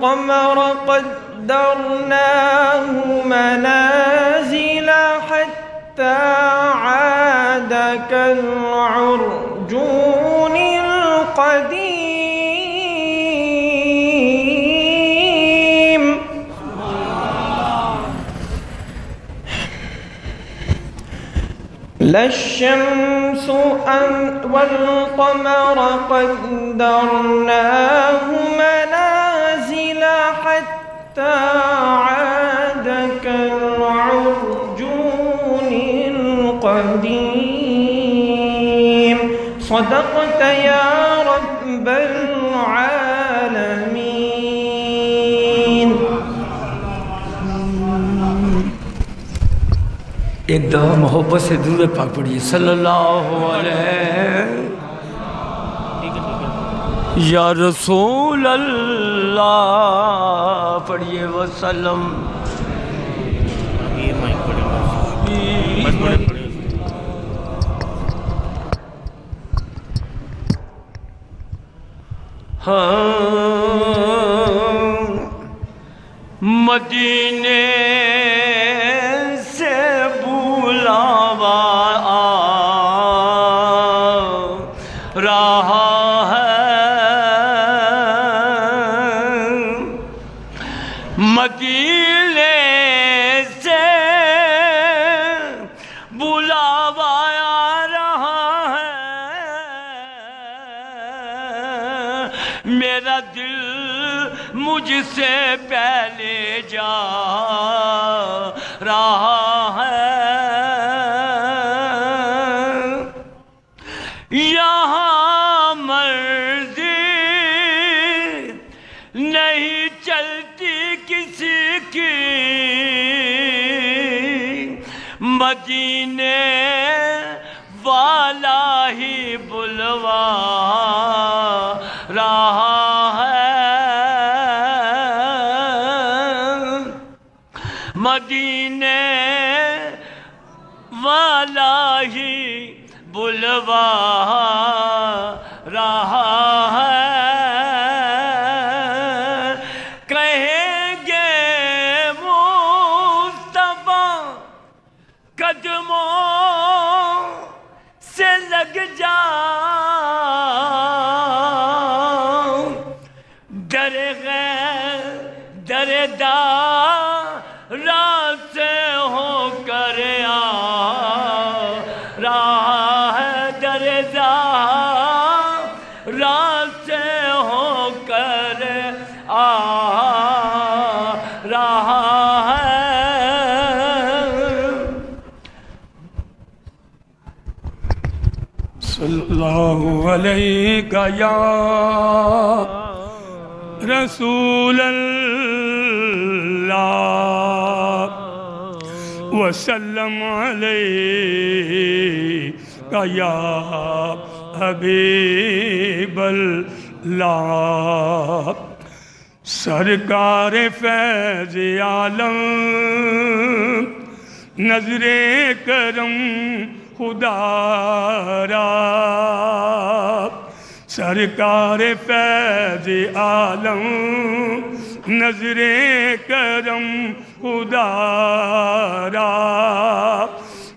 والقمر قدرناه منازل حتى عاد كالعرجون القديم. لا الشمس والقمر قدرناه منازل حتى عاد كالعرجون القديم. صدقت يا رب العالمين. ایک دفعہ محبت سے درود پاک پڑھیے صلی اللہ علیہ یا رسول اللہ پڑھیے وسلم. مدینے سے بلاوا آ رہا ہے، مدینے سے بلاوا آ رہا ہے، میرا دل مجھ سے پہلے جا رہا ہے. یہاں مرضی نہیں چلتی کسی کی، مدینے والا ہی بلوا رہا ہے، مدینے والا ہی بلوا رہا ہے. کہیں گے مصطفیٰ قدموں سے لگ جا، در دار سے ہو کر آ رہا ہے، در دار سے ہو کر آ رہا ہے. صلی اللہ علیہ یا رسول اللہ وسلم علیک یا حبیب اللہ. سرکار فیض عالم نظر کرم خدا را، سرکار فیض عالم نظر کرم خدا را،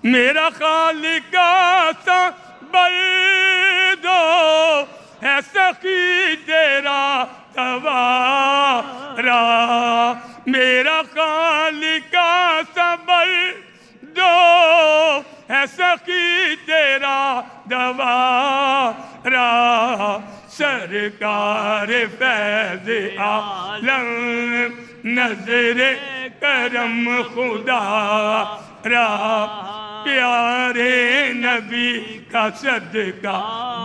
میرا خالق کا بل دو ہے سخی تیرا توارا، میرا خالق کا بل دو ہے سخی تیرا دوارا. سرکار فیض عالم نظر کرم خدا را، پیارے نبی کا صدقہ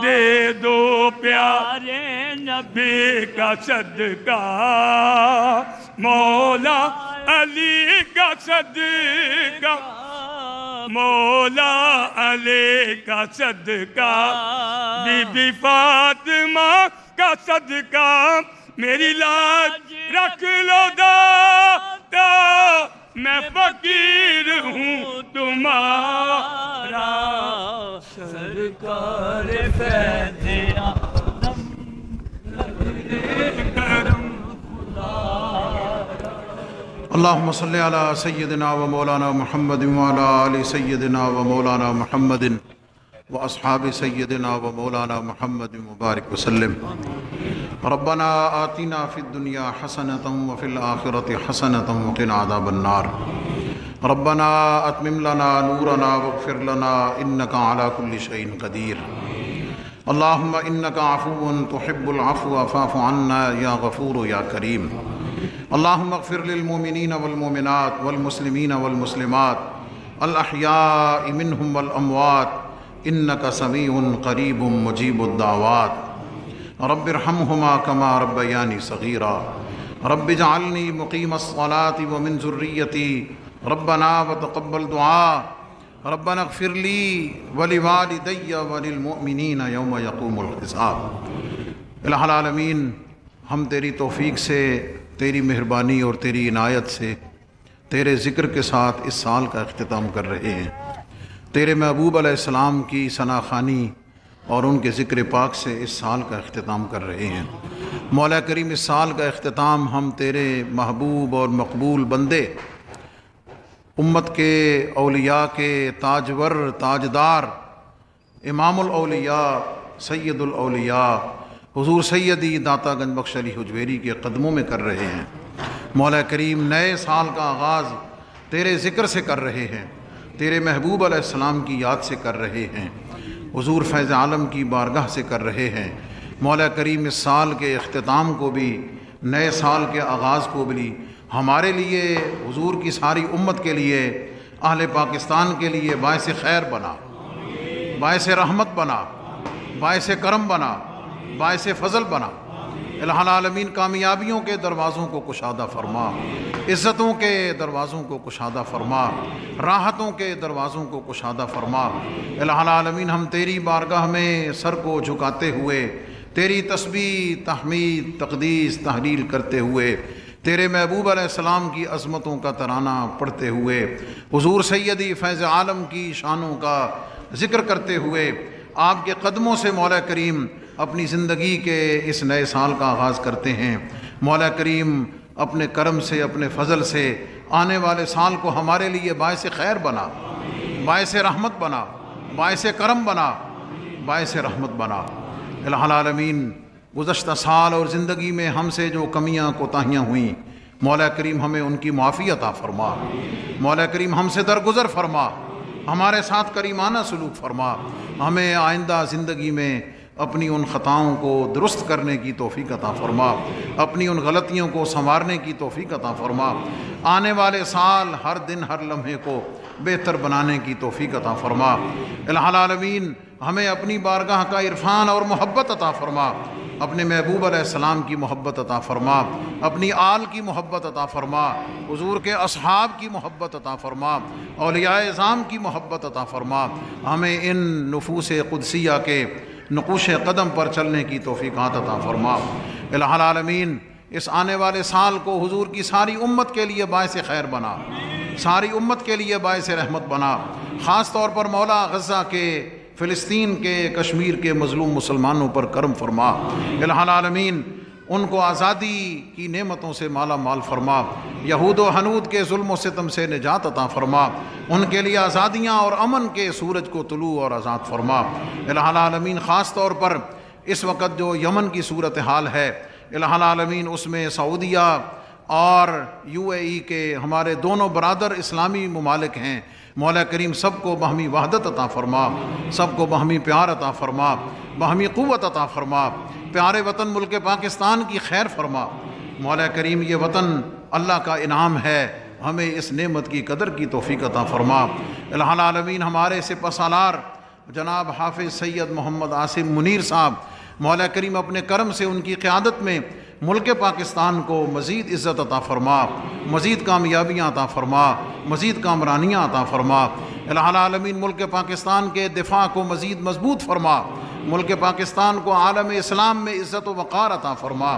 دے دو، پیارے نبی کا صدقہ، مولا علی کا صدقہ، مولا علی کا صدقہ، بی بی فاطمہ کا صدقہ، میری لاج رکھ لو داتا، میں فقیر ہوں تمہارا. سرکار فیض عالم نظر کرم خدا اللهم صل على سيدنا ومولانا محمد وعلى آل سيدنا ومولانا محمد وأصحاب سيدنا ومولانا محمد مبارك وسلم. ربنا آتنا في الدنيا حسنة وفي الآخرة حسنة وقنا عذاب النار. ربنا أتمم لنا نورنا واغفر لنا إنك على كل شيء قدير. اللهم إنك عفو تحب العفو فاعف عنا يا غفور يا كريم. اللهم اغفر للمؤمنين والمؤمنات والمسلمين والمسلمات الأحياء منهم والأموات إنك سميع قريب مجيب الدعوات. رب ارحمهما كما ربياني صغيرا. رب اجعلني مقيم الصلاة ومن ذريتي ربنا وتقبل دعاء. ربنا اغفر لي ولوالدي وللمؤمنين يوم يقوم الحساب. الہ العالمین، ہم تیری توفیق سے، تیری مہربانی اور تیری عنایت سے تیرے ذکر کے ساتھ اس سال کا اختتام کر رہے ہیں. تیرے محبوب علیہ السلام کی ثنا خوانی اور ان کے ذکر پاک سے اس سال کا اختتام کر رہے ہیں. مولا کریم، اس سال کا اختتام ہم تیرے محبوب اور مقبول بندے، امت کے اولیاء کے تاجور تاجدار، امام الاولیاء سید الاولیاء حضور سیدی داتا گنج بخش علی حجویری کے قدموں میں کر رہے ہیں. مولا کریم، نئے سال کا آغاز تیرے ذکر سے کر رہے ہیں، تیرے محبوب علیہ السلام کی یاد سے کر رہے ہیں، حضور فیض عالم کی بارگاہ سے کر رہے ہیں. مولا کریم، اس سال کے اختتام کو بھی، نئے سال کے آغاز کو بھی ہمارے لیے، حضور کی ساری امت کے لیے، اہل پاکستان کے لیے باعث خیر بنا، باعث رحمت بنا، باعث کرم بنا، باعث فضل بنا. الہ العالمین، کامیابیوں کے دروازوں کو کشادہ فرما، عزتوں کے دروازوں کو کشادہ فرما، راحتوں کے دروازوں کو کشادہ فرما. الہ العالمین، ہم تیری بارگاہ میں سر کو جھکاتے ہوئے، تیری تسبیح تحمید تقدیس تحلیل کرتے ہوئے، تیرے محبوب علیہ السلام کی عظمتوں کا ترانہ پڑھتے ہوئے، حضور سیدی فیض عالم کی شانوں کا ذکر کرتے ہوئے، آپ کے قدموں سے مولا کریم اپنی زندگی کے اس نئے سال کا آغاز کرتے ہیں. مولا کریم، اپنے کرم سے، اپنے فضل سے آنے والے سال کو ہمارے لیے باعث خیر بنا، باعث رحمت بنا، باعث کرم بنا، باعث رحمت بنا. الہ العالمین، گزشتہ سال اور زندگی میں ہم سے جو کمیاں کوتاہیاں ہوئیں، مولا کریم ہمیں ان کی معافی عطا فرما. مولا کریم، ہم سے درگزر فرما، ہمارے ساتھ کریمانہ سلوک فرما. ہمیں آئندہ زندگی میں اپنی ان خطاؤں کو درست کرنے کی توفیق عطا فرما، اپنی ان غلطیوں کو سنوارنے کی توفیق عطا فرما. آنے والے سال ہر دن ہر لمحے کو بہتر بنانے کی توفیق عطا فرما. الہ العالمین، ہمیں اپنی بارگاہ کا عرفان اور محبت عطا فرما، اپنے محبوب علیہ السلام کی محبت عطا فرما، اپنی آل کی محبت عطا فرما، حضور کے اصحاب کی محبت عطا فرما، اولیاء اعظام کی محبت عطا فرما. ہمیں ان نفوس قدسیہ کے نقوش قدم پر چلنے کی توفیقات عطا فرما. الہ العالمین، اس آنے والے سال کو حضور کی ساری امت کے لیے باعث خیر بنا، ساری امت کے لیے باعث رحمت بنا. خاص طور پر مولا غزہ کے، فلسطین کے، کشمیر کے مظلوم مسلمانوں پر کرم فرما. الہ العالمین، ان کو آزادی کی نعمتوں سے مالا مال فرما، یہود و حنود کے ظلم و ستم سے نجات عطا فرما. ان کے لیے آزادیاں اور امن کے سورج کو طلوع اور آزاد فرما. الہ العالمین، خاص طور پر اس وقت جو یمن کی صورتحال ہے، الہ العالمین، اس میں سعودیہ اور UAE کے ہمارے دونوں برادر اسلامی ممالک ہیں. مولا کریم، سب کو باہمی وحدت عطا فرما، سب کو باہمی پیار عطا فرما، باہمی قوت عطا فرما. پیارے وطن ملک پاکستان کی خیر فرما. مولا کریم، یہ وطن اللہ کا انعام ہے، ہمیں اس نعمت کی قدر کی توفیق عطا فرما. الہ العالمین، ہمارے سپہ سالار جناب حافظ سید محمد عاصم منیر صاحب، مولا کریم اپنے کرم سے ان کی قیادت میں ملک پاکستان کو مزید عزت عطا فرما، مزید کامیابیاں عطا فرما، مزید کامرانیاں عطا فرما. الہ العالمین، ملک پاکستان کے دفاع کو مزید مضبوط فرما، ملک پاکستان کو عالم اسلام میں عزت و وقار عطا فرما،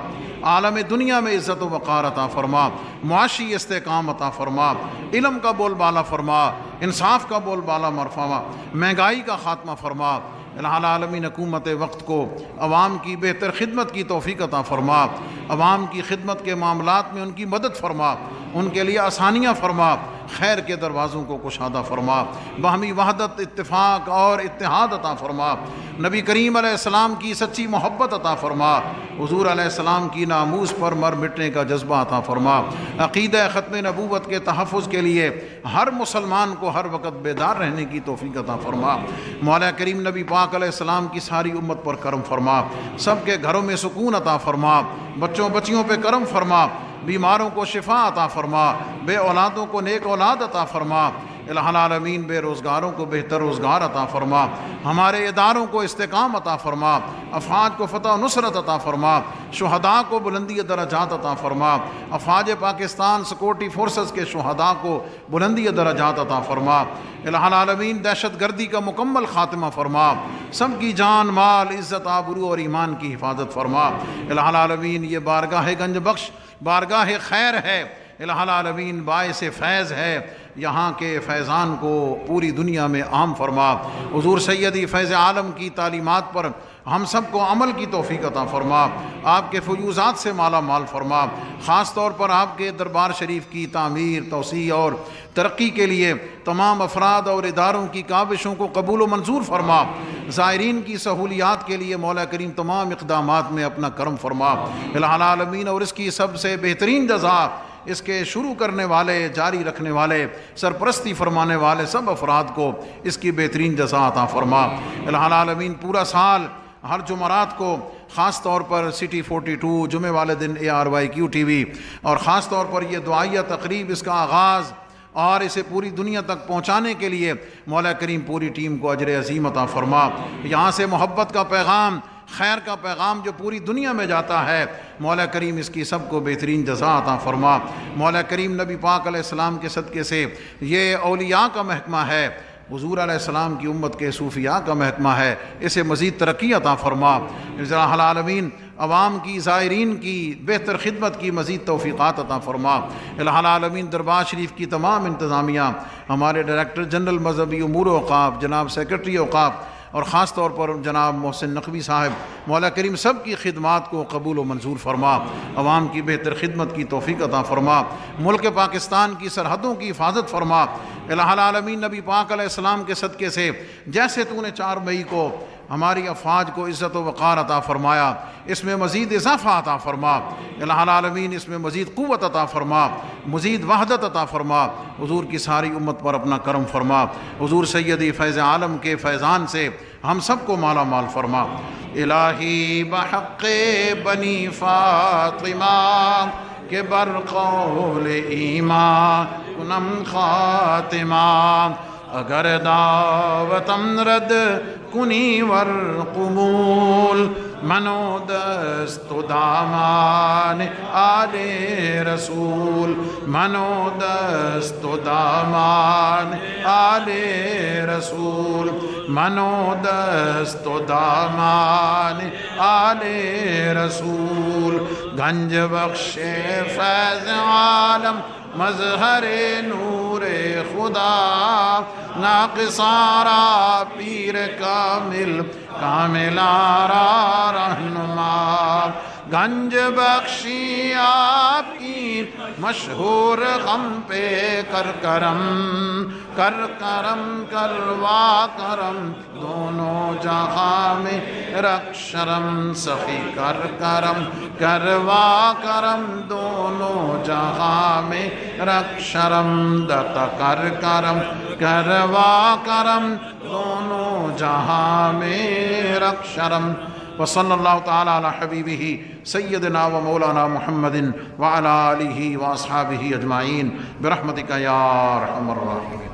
عالم دنیا میں عزت و وقار عطا فرما، معاشی استحکام عطا فرما، علم کا بول بالا فرما، انصاف کا بول بالا فرما، مہنگائی کا خاتمہ فرما. الہ العالمین حکومت وقت کو عوام کی بہتر خدمت کی توفیق عطا فرما، عوام کی خدمت کے معاملات میں ان کی مدد فرما، ان کے لیے آسانیاں فرما، خیر کے دروازوں کو کشادہ فرما، باہمی وحدت، اتفاق اور اتحاد عطا فرما، نبی کریم علیہ السلام کی سچی محبت عطا فرما، حضور علیہ السلام کی ناموس پر مر مٹنے کا جذبہ عطا فرما، عقیدہ ختم نبوت کے تحفظ کے لیے ہر مسلمان کو ہر وقت بیدار رہنے کی توفیق عطا فرما، مولا کریم نبی پاک علیہ السلام کی ساری امت پر کرم فرما، سب کے گھروں میں سکون عطا فرما، بچوں بچیوں پہ کرم فرما، بیماروں کو شفا عطا فرما، بے اولادوں کو نیک اولاد عطا فرما، الہ العالمین بے روزگاروں کو بہتر روزگار عطا فرما، ہمارے اداروں کو استحکام عطا فرما، افواج کو فتح و نصرت عطا فرما، شہداء کو بلندی درجات عطا فرما، افواج پاکستان سیکورٹی فورسز کے شہداء کو بلندی درجات عطا فرما، الہ العالمین دہشت گردی کا مکمل خاتمہ فرما، سب کی جان مال عزت آبرو اور ایمان کی حفاظت فرما، الہ العالمین یہ بارگاہ گنج بخش بارگاہ خیر ہے، الہ العالمین باعث فیض ہے، یہاں کے فیضان کو پوری دنیا میں عام فرما، حضور سیدی فیض عالم کی تعلیمات پر ہم سب کو عمل کی توفیق عطا فرما، آپ کے فیوزات سے مالا مال فرما، خاص طور پر آپ کے دربار شریف کی تعمیر، توسیع اور ترقی کے لیے تمام افراد اور اداروں کی کاوشوں کو قبول و منظور فرما، زائرین کی سہولیات کے لیے مولا کریم تمام اقدامات میں اپنا کرم فرما، الہ العالمین اور اس کی سب سے بہترین جزا اس کے شروع کرنے والے، جاری رکھنے والے، سرپرستی فرمانے والے سب افراد کو اس کی بہترین جزا عطا فرما، الہ العالمین پورا سال ہر جمعرات کو خاص طور پر سٹی 42 جمعہ والے دن ARYQ TV اور خاص طور پر یہ دعائیہ تقریب اس کا آغاز اور اسے پوری دنیا تک پہنچانے کے لیے مولا کریم پوری ٹیم کو اجر عظیم عطا فرما، یہاں سے محبت کا پیغام، خیر کا پیغام جو پوری دنیا میں جاتا ہے، مولا کریم اس کی سب کو بہترین جزا عطا فرما، مولا کریم نبی پاک علیہ السلام کے صدقے سے یہ اولیاء کا محکمہ ہے، حضور علیہ السلام کی امت کے صوفیاء کا محکمہ ہے، اسے مزید ترقی عطا فرما، الہ العالمین عوام کی، زائرین کی بہتر خدمت کی مزید توفیقات عطا فرما، الہ العالمین دربار شریف کی تمام انتظامیہ، ہمارے ڈائریکٹر جنرل مذہبی امور و اوقاف، جناب سیکرٹری اوقاف اور خاص طور پر جناب محسن نقوی صاحب، مولا کریم سب کی خدمات کو قبول و منظور فرما، عوام کی بہتر خدمت کی توفیق عطا فرما، ملک پاکستان کی سرحدوں کی حفاظت فرما، الہ العالمین نبی پاک علیہ السلام کے صدقے سے جیسے تو نے 4 مئی کو ہماری افواج کو عزت و وقار عطا فرمایا، اس میں مزید اضافہ عطا فرما، الہ العالمین اس میں مزید قوت عطا فرما، مزید وحدت عطا فرما، حضور کی ساری امت پر اپنا کرم فرما، حضور سیدی فیض عالم کے فیضان سے ہم سب کو مالا مال فرما، الہی بحق بنی فاطمہ کے برقول ایمان کنم خاتمہ، اگر دعوتم رد کنی ور قبول، منو دست و دامان آل رسول، منو دست و دامان آل رسول، منو دست و دامان آل رسول، گنج بخش فیض عالم مظہر نور خدا، ناقصارا پیر کامل کاملارا رہنما، گنج بخشی آپ کی مشہور غم پہ کر کرم، کر کرم کروا کرم، دونوں جہاں میں رکھ شرم، سخی کر کرم کروا کرم، دونوں جہاں میں رکھ شرم، دتا کر کرم کروا کرم، دونوں جہاں میں رکھ شرم، وصلی اللہ تعالی علی حبیبہ سیدنا و مولانا محمد وعلی آلہ واصحابہ اجمعین برحمتک یا ارحم الراحمین۔